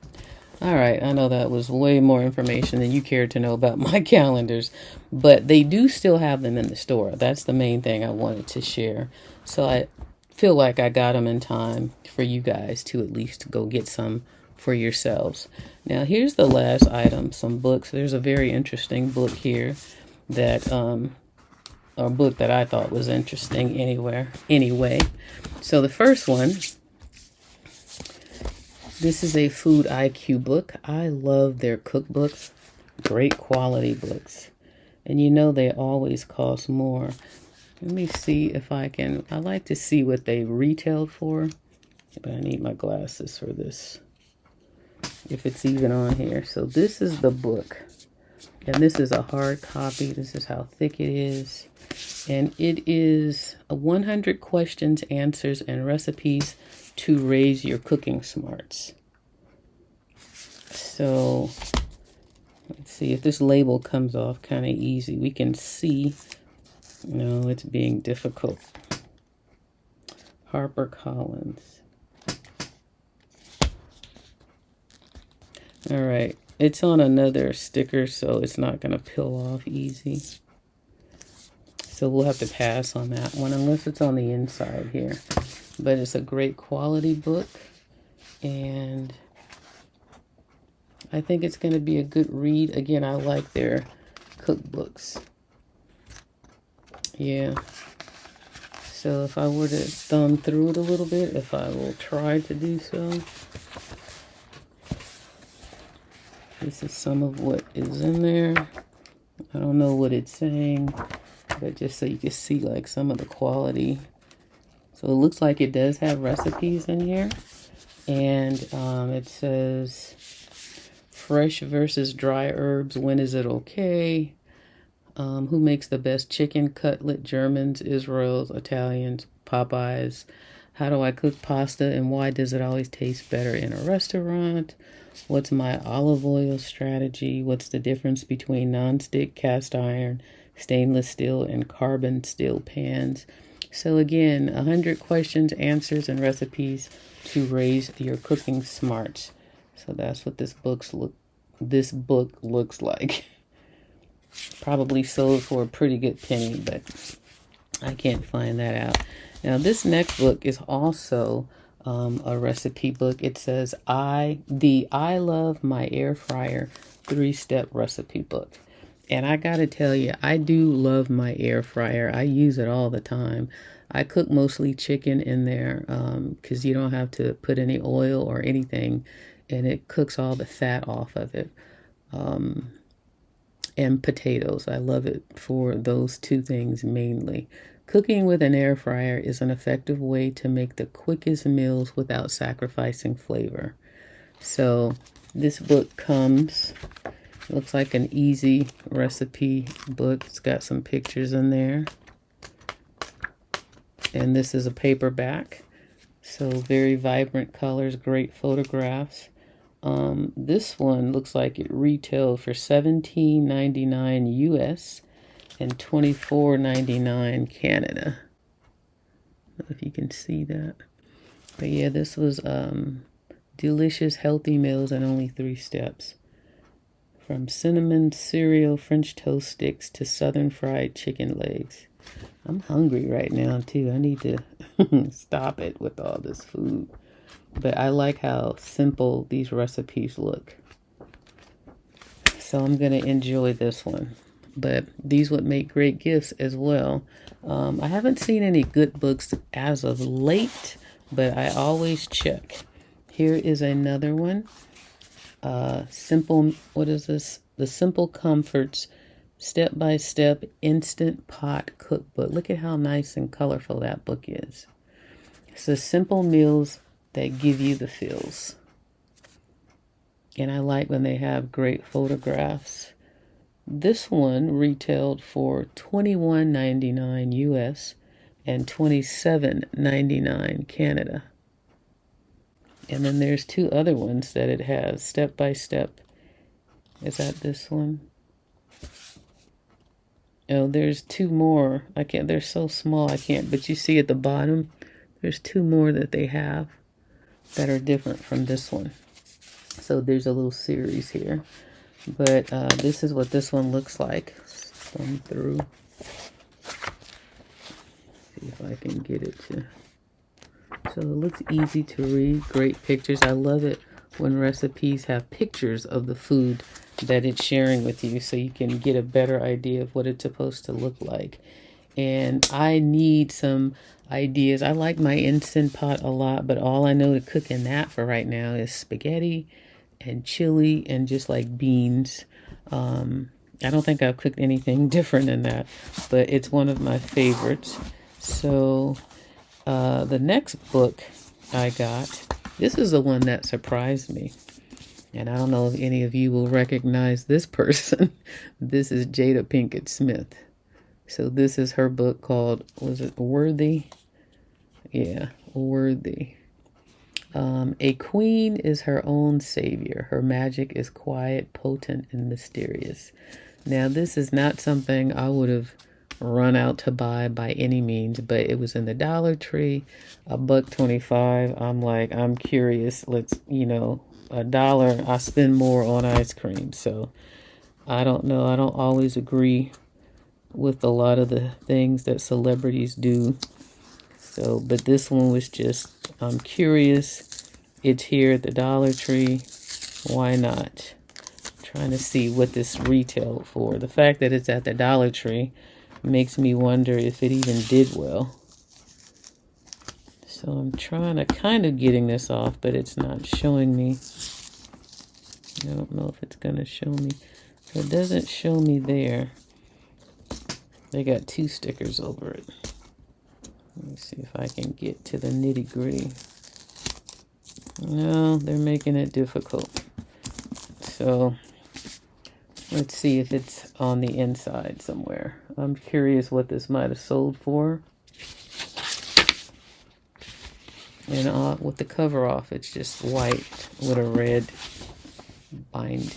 All right, I know that was way more information than you cared to know about my calendars, but they do still have them in the store. That's the main thing I wanted to share. So I feel like I got them in time for you guys to at least go get some for yourselves. Now, here's the last item, some books. There's a very interesting book here that or book that I thought was interesting anyway. So the first one, this is a food IQ book. I love their cookbooks, great quality books. And you know they always cost more. Let me see if I like to see what they retailed for, but I need my glasses for this, if it's even on here. So this is the book, and this is a hard copy. This is how thick it is. And it is 100 questions, answers, and recipes to raise your cooking smarts. So let's see if this label comes off kind of easy. We can see, no, it's being difficult. HarperCollins. All right, it's on another sticker, so it's not going to peel off easy. So we'll have to pass on that one unless it's on the inside here. But it's a great quality book, and I think it's going to be a good read. Again, I like their cookbooks. Yeah. So if I were to thumb through it a little bit, if I will try to do so. This is some of what is in there. I don't know what it's saying, but just so you can see like some of the quality. So it looks like it does have recipes in here. And it says fresh versus dry herbs. When is it okay? Who makes the best chicken cutlet? Germans, Israels, Italians, Popeyes. How do I cook pasta and why does it always taste better in a restaurant? What's my olive oil strategy? What's the difference between nonstick, cast iron, stainless steel, and carbon steel pans? So again, 100 questions, answers, and recipes to raise your cooking smarts. So that's what this book looks like. Probably sold for a pretty good penny, but I can't find that out. Now this next book is also a recipe book. It says I Love My Air Fryer 3-Step Recipe Book. And I gotta tell you, I do love my air fryer. I use it all the time. I cook mostly chicken in there because you don't have to put any oil or anything, and it cooks all the fat off of it. And potatoes. I love it for those two things mainly. Cooking with an air fryer is an effective way to make the quickest meals without sacrificing flavor. So this book comes, looks like an easy recipe book. It's got some pictures in there. And this is a paperback. So very vibrant colors, great photographs. This one looks like it retailed for $17.99 US and $24.99 Canada. I don't know if you can see that. But yeah, this was delicious, healthy meals in only 3 steps. From cinnamon cereal French toast sticks to southern fried chicken legs. I'm hungry right now too. I need to stop it with all this food. But I like how simple these recipes look. So I'm going to enjoy this one. But these would make great gifts as well. I haven't seen any good books as of late, but I always check. Here is another one. What is this? The Simple Comforts Step-by-Step Instant Pot Cookbook. Look at how nice and colorful that book is. It's the simple meals that give you the feels. And I like when they have great photographs. This one retailed for $21.99 US and $27.99 Canada. And then there's 2 other ones that it has, step by step. Is that this one? Oh, there's two more. I can't, they're so small I can't, but you see at the bottom, there's two more that they have that are different from this one. So there's a little series here. But this is what this one looks like. Thumb through. See if I can get it to. So it looks easy to read. Great pictures. I love it when recipes have pictures of the food that it's sharing with you, so you can get a better idea of what it's supposed to look like. And I need some ideas. I like my Instant Pot a lot, but all I know to cook in that for right now is spaghetti and chili and just like beans. I don't think I've cooked anything different than that, but it's one of my favorites. So the next book I got, this is the one that surprised me. And I don't know if any of you will recognize this person. This is Jada Pinkett Smith. So this is her book called, was it Worthy? Yeah, Worthy. A queen is her own savior. Her magic is quiet, potent, and mysterious. Now, this is not something I would have run out to buy by any means, but it was in the Dollar Tree, $1.25. I'm like, I'm curious. Let's, $1, I spend more on ice cream. So I don't know. I don't always agree with a lot of the things that celebrities do. So, but this one was just, I'm curious. It's here at the Dollar Tree. Why not? I'm trying to see what this retailed for. The fact that it's at the Dollar Tree makes me wonder if it even did well. So I'm trying to kind of getting this off, but it's not showing me. I don't know if it's going to show me. So it doesn't show me there. They got 2 stickers over it. Let me see if I can get to the nitty-gritty. No, they're making it difficult. So let's see if it's on the inside somewhere. I'm curious what this might have sold for. And with the cover off, it's just white with a red bind.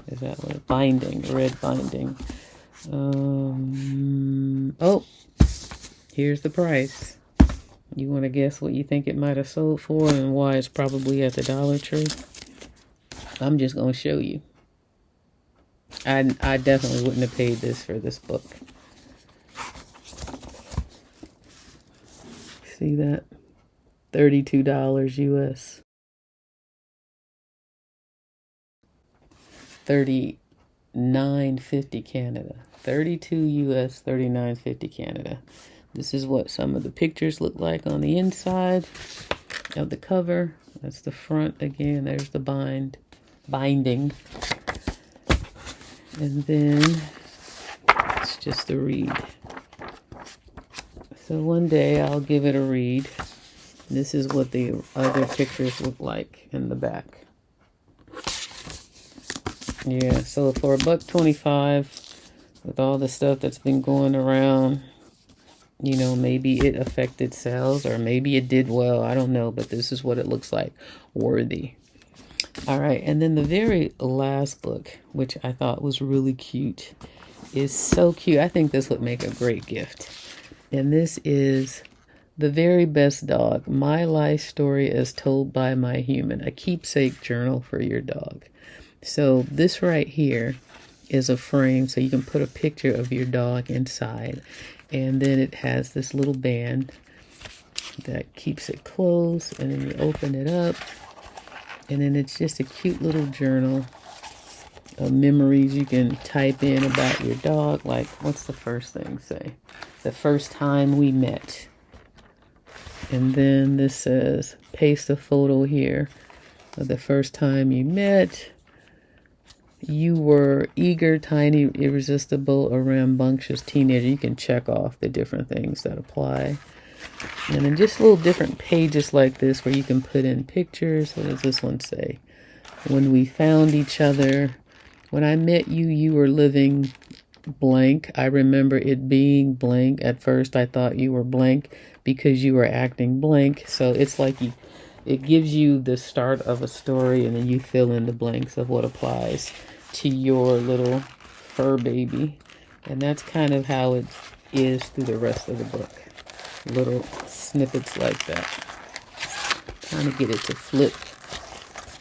Is that what? Binding, red binding. Oh, here's the price. You want to guess what you think it might have sold for and why it's probably at the Dollar Tree? I'm just going to show you. I definitely wouldn't have paid this for this book. See that? $32 US. $39.50 Canada. 32 US, $39.50 Canada. This is what some of the pictures look like on the inside of the cover. That's the front again. There's the binding. And then it's just a read. So one day I'll give it a read. This is what the other pictures look like in the back. Yeah, so for $1.25, with all the stuff that's been going around, maybe it affected sales or maybe it did well. I don't know, but this is what it looks like. Worthy. All right, and then the very last book, which I thought was really cute, is so cute. I think this would make a great gift. And this is The Very Best Dog, My Life Story as Told by My Human, a keepsake journal for your dog. So this right here is a frame, so you can put a picture of your dog inside. And then it has this little band that keeps it closed, and then you open it up. And then it's just a cute little journal of memories you can type in about your dog. Like, what's the first thing say? The first time we met. And then this says, paste a photo here of the first time you met. You were eager, tiny, irresistible, a rambunctious teenager. You can check off the different things that apply. And then just little different pages like this where you can put in pictures. What does this one say? When we found each other. When I met you, you were living blank. I remember it being blank. At first, I thought you were blank because you were acting blank. So it's like it gives you the start of a story, and then you fill in the blanks of what applies to your little fur baby. And that's kind of how it is through the rest of the book. Little snippets like that. Trying to get it to flip.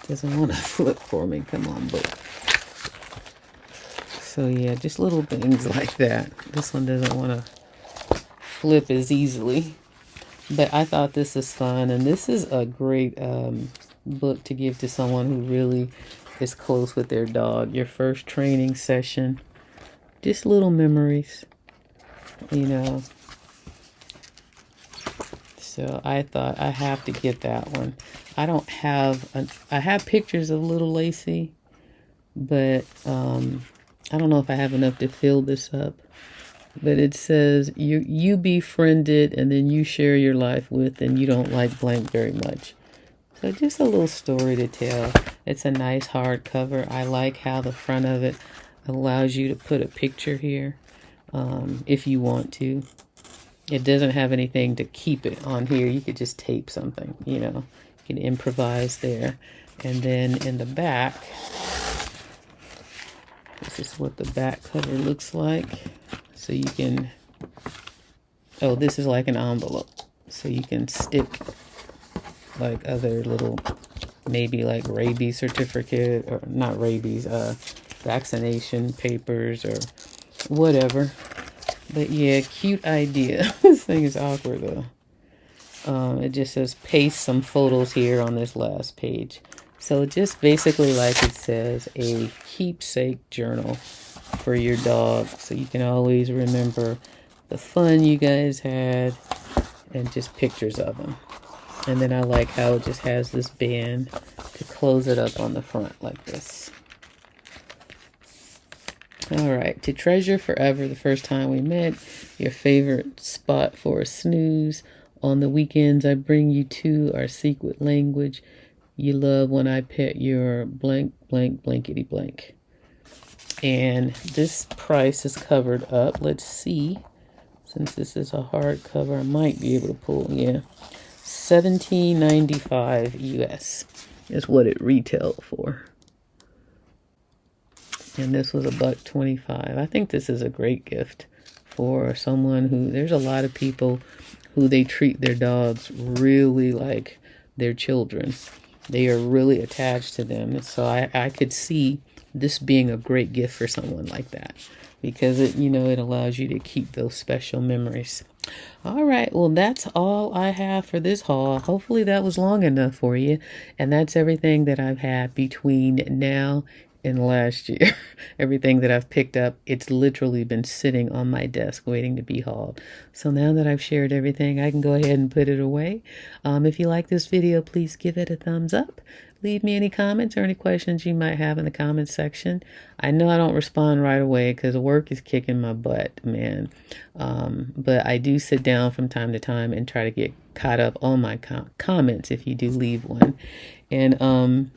Doesn't want to flip for me. Come on, book. So yeah, just little things like that. This one doesn't want to flip as easily. But I thought this was fun. And this is a great book to give to someone who really is close with their dog. Your first training session. Just little memories, you know. So I thought I have to get that one. I don't have, I have pictures of little Lacey, but I don't know if I have enough to fill this up. But it says, you befriended and then you share your life with, and you don't like blank very much. So just a little story to tell. It's a nice hardcover. I like how the front of it allows you to put a picture here if you want to. It doesn't have anything to keep it on here. You could just tape something, you know. You can improvise there. And then in the back, this is what the back cover looks like. So you can, oh, this is like an envelope. So you can stick like other little, maybe like rabies certificate, or not rabies, vaccination papers or whatever. But yeah, cute idea. This thing is awkward though. It just says paste some photos here on this last page. So just basically, like it says, a keepsake journal for your dog, so you can always remember the fun you guys had and just pictures of them. And then I like how it just has this band to close it up on the front like this. All right, to treasure forever the first time we met, your favorite spot for a snooze. On the weekends, I bring you to our secret language. You love when I pet your blank, blank, blankety blank. And this price is covered up. Let's see. Since this is a hardcover, I might be able to pull, yeah. $17.95 US is what it retailed for. And this was $1.25. I think this is a great gift for someone who, there's a lot of people who they treat their dogs really like their children. They are really attached to them. And so I could see this being a great gift for someone like that, because it, you know, it allows you to keep those special memories. All right, well, that's all I have for this haul. Hopefully that was long enough for you. And that's everything that I've had between now and last year. Everything that I've picked up, it's literally been sitting on my desk waiting to be hauled. So now that I've shared everything, I can go ahead and put it away. If you like this video, please give it a thumbs up. Leave me any comments or any questions you might have in the comments section. I know I don't respond right away because work is kicking my butt, man. But I do sit down from time to time and try to get caught up on my comments if you do leave one. And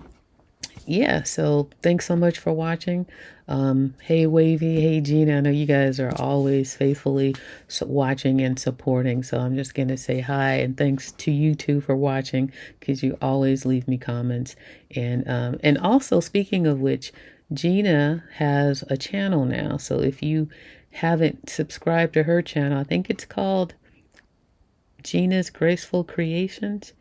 yeah, so thanks so much for watching. Hey Wavy, hey Gina, I know you guys are always faithfully watching and supporting, so I'm just going to say hi and thanks to you too for watching, because you always leave me comments. And also, speaking of which, Gina has a channel now, so if you haven't subscribed to her channel, I think it's called Gina's Graceful Creations.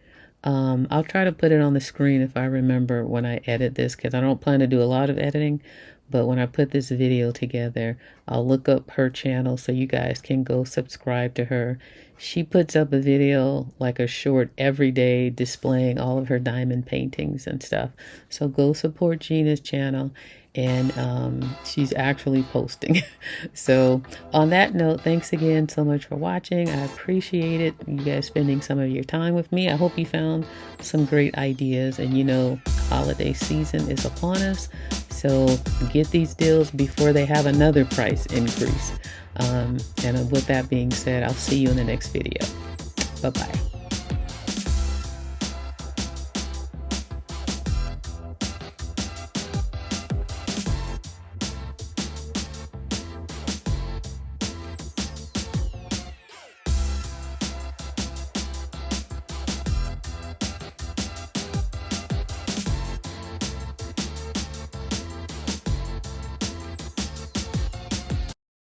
I'll try to put it on the screen if I remember when I edit this, because I don't plan to do a lot of editing, but when I put this video together, I'll look up her channel so you guys can go subscribe to her. She puts up a video, like a short, every day displaying all of her diamond paintings and stuff. So go support Gina's channel. And she's actually posting. So on that note, thanks again so much for watching. I appreciate it, you guys spending some of your time with me. I hope you found some great ideas. And you know, holiday season is upon us, so get these deals before they have another price increase. And with that being said, I'll see you in the next video. Bye-bye.